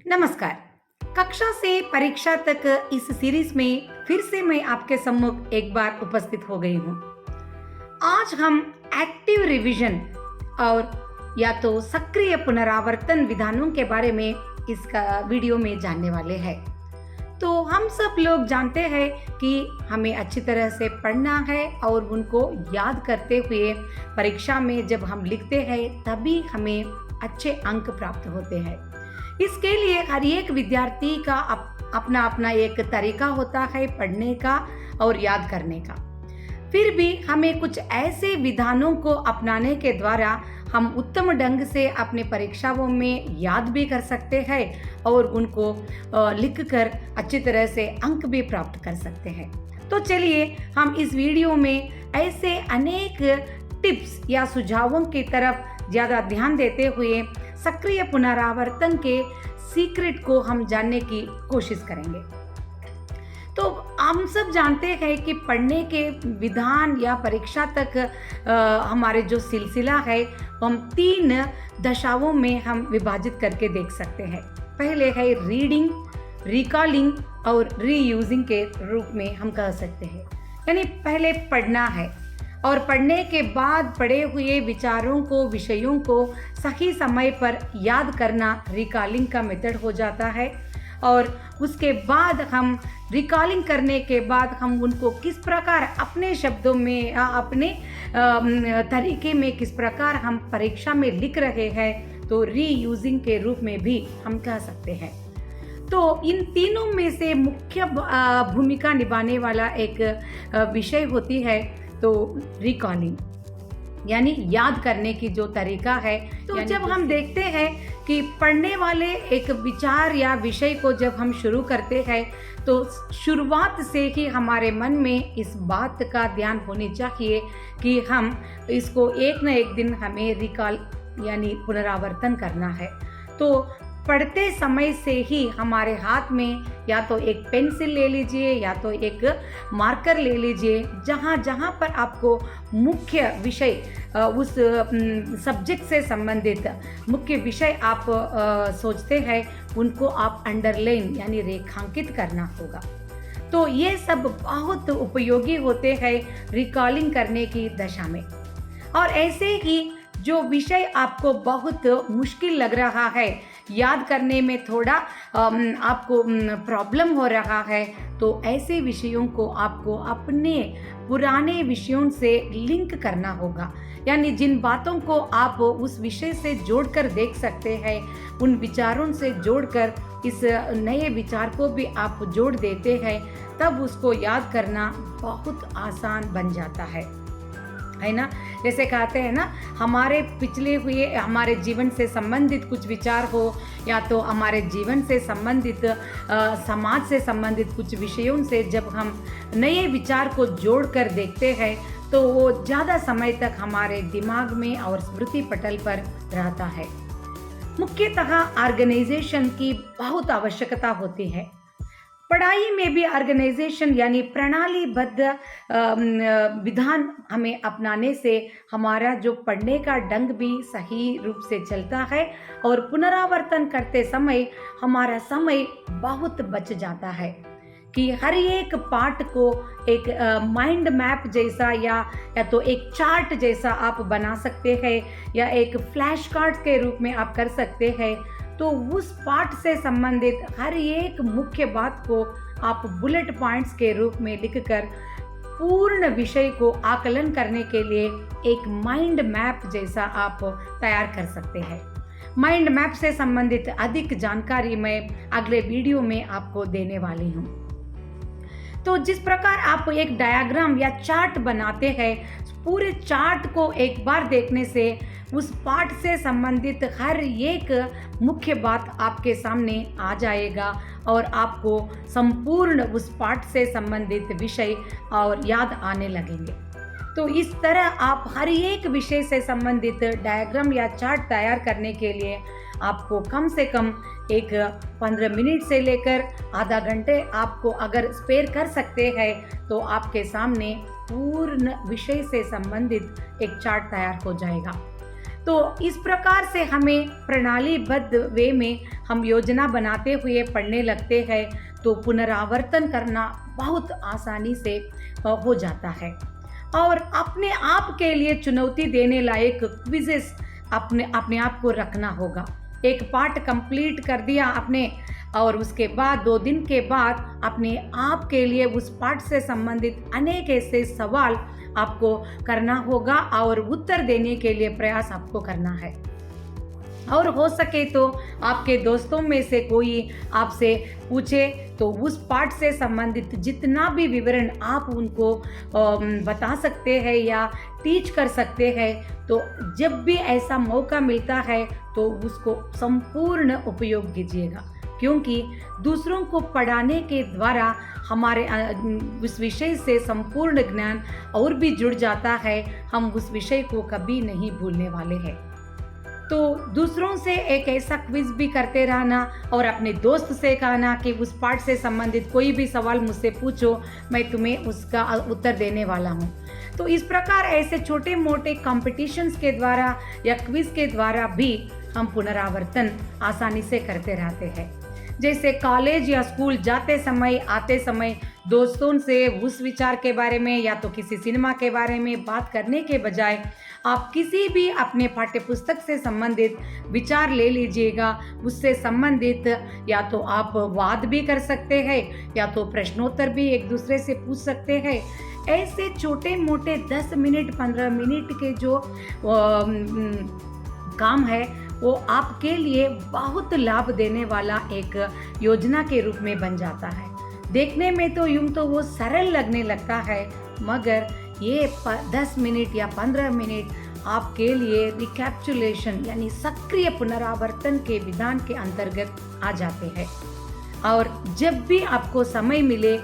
नमस्कार। कक्षा से परीक्षा तक इस सीरीज में फिर से मैं आपके सम्मुख एक बार उपस्थित हो गई हूँ। आज हम एक्टिव रिवीजन और या तो सक्रिय पुनरावर्तन विधानों के बारे में इसका वीडियो में जानने वाले हैं। तो हम सब लोग जानते हैं कि हमें अच्छी तरह से पढ़ना है और उनको याद करते हुए परीक्षा में जब हम लिखते हैं तभी हमें अच्छे अंक प्राप्त होते हैं। इसके लिए हर एक विद्यार्थी का अपना अपना एक तरीका होता है पढ़ने का और याद करने का। फिर भी हमें कुछ ऐसे विधानों को अपनाने के द्वारा हम उत्तम ढंग से अपने परीक्षाओं में याद भी कर सकते हैं और उनको लिखकर अच्छी तरह से अंक भी प्राप्त कर सकते हैं। तो चलिए हम इस वीडियो में ऐसे अनेक टिप्स या सुझावों की तरफ ज़्यादा ध्यान देते हुए सक्रिय पुनरावर्तन के सीक्रेट को हम जानने की कोशिश करेंगे। तो हम सब जानते हैं कि पढ़ने के विधान या परीक्षा तक हमारे जो सिलसिला है हम 3 दशाओं में हम विभाजित करके देख सकते हैं। पहले है रीडिंग, रिकॉलिंग और रीयूजिंग के रूप में हम कह सकते हैं। यानी पहले पढ़ना है और पढ़ने के बाद पढ़े हुए विचारों को, विषयों को सही समय पर याद करना रिकॉलिंग का मेथड हो जाता है। और उसके बाद हम रिकॉलिंग करने के बाद हम उनको किस प्रकार अपने शब्दों में अपने तरीके में किस प्रकार हम परीक्षा में लिख रहे हैं तो रीयूजिंग के रूप में भी हम कह सकते हैं। तो इन तीनों में से मुख्य भूमिका निभाने वाला एक विषय होती है तो रिकॉलिंग, यानी याद करने की जो तरीका है। तो जब हम देखते हैं कि पढ़ने वाले एक विचार या विषय को जब हम शुरू करते हैं तो शुरुआत से ही हमारे मन में इस बात का ध्यान होनी चाहिए कि हम इसको एक न एक दिन हमें रिकॉल यानी पुनरावर्तन करना है। तो पढ़ते समय से ही हमारे हाथ में या तो एक पेंसिल ले लीजिए या तो एक मार्कर ले लीजिए, जहाँ जहाँ पर आपको मुख्य विषय उस सब्जेक्ट से संबंधित मुख्य विषय आप सोचते हैं उनको आप अंडरलाइन यानी रेखांकित करना होगा। तो ये सब बहुत उपयोगी होते हैं रिकॉलिंग करने की दशा में। और ऐसे ही जो विषय आपको बहुत मुश्किल लग रहा है, याद करने में थोड़ा आपको प्रॉब्लम हो रहा है, तो ऐसे विषयों को आपको अपने पुराने विषयों से लिंक करना होगा। यानी जिन बातों को आप उस विषय से जोड़कर देख सकते हैं, उन विचारों से जोड़कर इस नए विचार को भी आप जोड़ देते हैं, तब उसको याद करना बहुत आसान बन जाता है ना। जैसे कहते हैं ना, हमारे पिछले हुए हमारे जीवन से संबंधित कुछ विचार हो या तो हमारे जीवन से संबंधित समाज से संबंधित कुछ विषयों से जब हम नए विचार को जोड़कर देखते हैं तो वो ज़्यादा समय तक हमारे दिमाग में और स्मृति पटल पर रहता है। मुख्यतः ऑर्गेनाइजेशन की बहुत आवश्यकता होती है। पढ़ाई में भी ऑर्गेनाइजेशन यानी प्रणालीबद्ध विधान हमें अपनाने से हमारा जो पढ़ने का ढंग भी सही रूप से चलता है और पुनरावर्तन करते समय हमारा समय बहुत बच जाता है कि हर एक पार्ट को एक माइंड मैप जैसा या तो एक चार्ट जैसा आप बना सकते हैं या एक फ्लैश कार्ड के रूप में आप कर सकते हैं। तो उस पाठ से संबंधित हर एक मुख्य बात को आप बुलेट पॉइंट्स के रूप में लिखकर पूर्ण विषय को आकलन करने के लिए एक माइंड मैप जैसा आप तैयार कर सकते हैं। माइंड मैप से संबंधित अधिक जानकारी मैं अगले वीडियो में आपको देने वाली हूँ। तो जिस प्रकार आप एक डायग्राम या चार्ट बनाते हैं, पूरे चार्ट को एक बार देखने से उस पाठ से संबंधित हर एक मुख्य बात आपके सामने आ जाएगा और आपको संपूर्ण उस पाठ से संबंधित विषय और याद आने लगेंगे। तो इस तरह आप हर एक विषय से संबंधित डायग्राम या चार्ट तैयार करने के लिए आपको कम से कम एक 15 मिनट से लेकर आधा घंटे आपको अगर स्पेयर कर सकते हैं तो आपके सामने पूर्ण विषय से संबंधित एक चार्ट तैयार हो जाएगा। तो इस प्रकार से हमें प्रणालीबद्ध वे में हम योजना बनाते हुए पढ़ने लगते हैं तो पुनरावर्तन करना बहुत आसानी से हो जाता है। और अपने आप के लिए चुनौती देने लायक क्विज़ेस अपने आप को रखना होगा। एक पार्ट कंप्लीट कर दिया आपने और उसके बाद 2 दिन के बाद अपने आप के लिए उस पार्ट से संबंधित अनेक ऐसे सवाल आपको करना होगा और उत्तर देने के लिए प्रयास आपको करना है। और हो सके तो आपके दोस्तों में से कोई आपसे पूछे तो उस पाठ से संबंधित जितना भी विवरण आप उनको बता सकते हैं या टीच कर सकते हैं, तो जब भी ऐसा मौका मिलता है तो उसको संपूर्ण उपयोग कीजिएगा, क्योंकि दूसरों को पढ़ाने के द्वारा हमारे उस विषय से संपूर्ण ज्ञान और भी जुड़ जाता है। हम उस विषय को कभी नहीं भूलने वाले हैं। तो दूसरों से एक ऐसा क्विज भी करते रहना और अपने दोस्त से कहना कि उस पाठ से संबंधित कोई भी सवाल मुझसे पूछो, मैं तुम्हें उसका उत्तर देने वाला हूँ। तो इस प्रकार ऐसे छोटे मोटे कॉम्पिटिशन्स के द्वारा या क्विज के द्वारा भी हम पुनरावर्तन आसानी से करते रहते हैं। जैसे कॉलेज या स्कूल जाते समय आते समय दोस्तों से उस विचार के बारे में या तो किसी सिनेमा के बारे में बात करने के बजाय आप किसी भी अपने पाठ्य पुस्तक से संबंधित विचार ले लीजिएगा। उससे संबंधित या तो आप वाद भी कर सकते हैं या तो प्रश्नोत्तर भी एक दूसरे से पूछ सकते हैं। ऐसे छोटे मोटे 10 मिनट 15 मिनट के जो काम है वो आपके लिए बहुत लाभ देने वाला एक योजना के रूप में बन जाता है। देखने में तो यूं तो वो सरल लगने लगता है, मगर ये 10 मिनट या 15 मिनट आपके लिए रिकैप्चुलेशन यानी सक्रिय पुनरावर्तन के विधान के अंतर्गत आ जाते हैं। और जब भी आपको समय मिले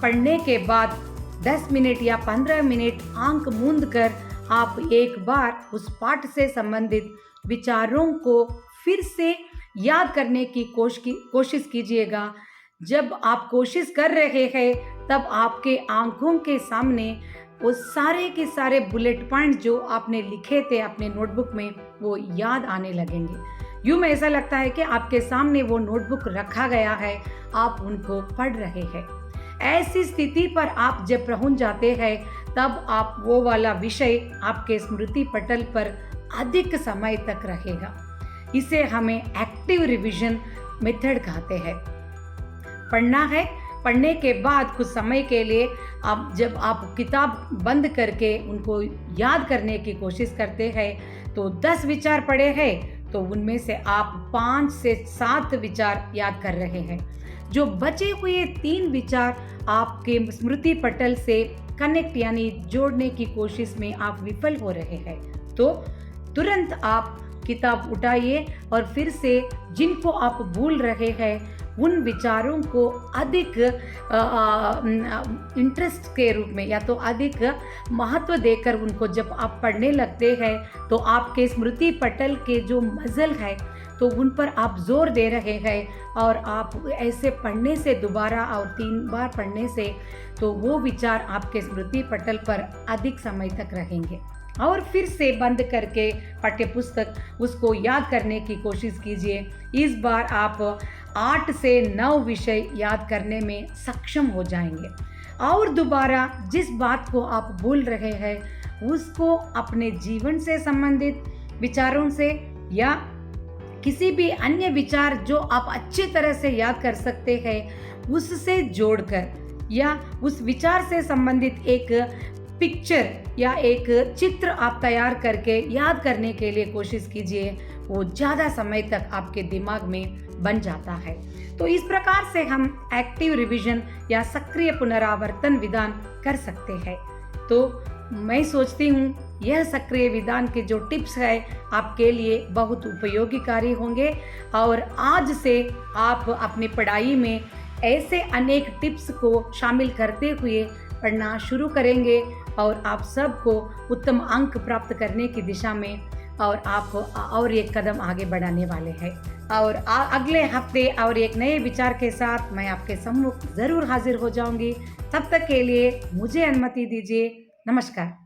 पढ़ने के बाद 10 मिनट या 15 मिनट आंख मूंद कर आप एक बार उस पाठ से संबंधित विचारों को फिर से याद करने की कोशिश कीजिएगा। जब आप कोशिश कर रहे हैं तब आपके आंखों के सामने वो सारे के सारे बुलेट पॉइंट जो आपने लिखे थे अपने नोटबुक में वो याद आने लगेंगे। यूँ में ऐसा लगता है कि आपके सामने वो नोटबुक रखा गया है, आप उनको पढ़ रहे हैं। ऐसी स्थिति पर आप जब पहुंच जाते हैं तब आप वो वाला विषय आपके स्मृति पटल पर अधिक समय तक रहेगा। इसे हमें एक्टिव रिवीजन मेथड कहते हैं। पढ़ना है, पढ़ने के बाद कुछ समय के लिए आप जब आप किताब बंद करके उनको याद करने की कोशिश करते हैं तो 10 विचार पढ़े हैं तो उनमें से आप 5 से 7 विचार याद कर रहे हैं। जो बचे हुए 3 विचार आपके स्मृति पटल से कनेक्ट यानी जोड़ने की कोशिश में आप विफल हो रहे हैं, तो तुरंत आप किताब उठाइए और फिर से जिनको आप भूल रहे हैं उन विचारों को अधिक इंटरेस्ट के रूप में या तो अधिक महत्व देकर उनको जब आप पढ़ने लगते हैं तो आपके स्मृति पटल के जो मज़ल है तो उन पर आप जोर दे रहे हैं। और आप ऐसे पढ़ने से दोबारा और 3 बार पढ़ने से तो वो विचार आपके स्मृति पटल पर अधिक समय तक रहेंगे। और फिर से बंद करके पाठ्यपुस्तक उसको याद करने की कोशिश कीजिए। इस बार आप 8 से 9 विषय याद करने में सक्षम हो जाएंगे। और दोबारा जिस बात को आप भूल रहे हैं उसको अपने जीवन से संबंधित विचारों से या किसी भी अन्य विचार जो आप अच्छी तरह से याद कर सकते हैं उससे जोड़कर या उस विचार से संबंधित एक पिक्चर या एक चित्र आप तैयार करके याद करने के लिए कोशिश कीजिए। वो ज़्यादा समय तक आपके दिमाग में बन जाता है। तो इस प्रकार से हम एक्टिव रिवीजन या सक्रिय पुनरावर्तन विधान कर सकते हैं। तो मैं सोचती हूँ यह सक्रिय विधान के जो टिप्स है आपके लिए बहुत उपयोगीकारी होंगे और आज से आप अपनी पढ़ाई में ऐसे अनेक टिप्स को शामिल करते हुए पढ़ना शुरू करेंगे और आप सबको उत्तम अंक प्राप्त करने की दिशा में और आप और एक कदम आगे बढ़ाने वाले हैं। और अगले हफ्ते और एक नए विचार के साथ मैं आपके सम्मुख ज़रूर हाजिर हो जाऊंगी। तब तक के लिए मुझे अनुमति दीजिए। नमस्कार।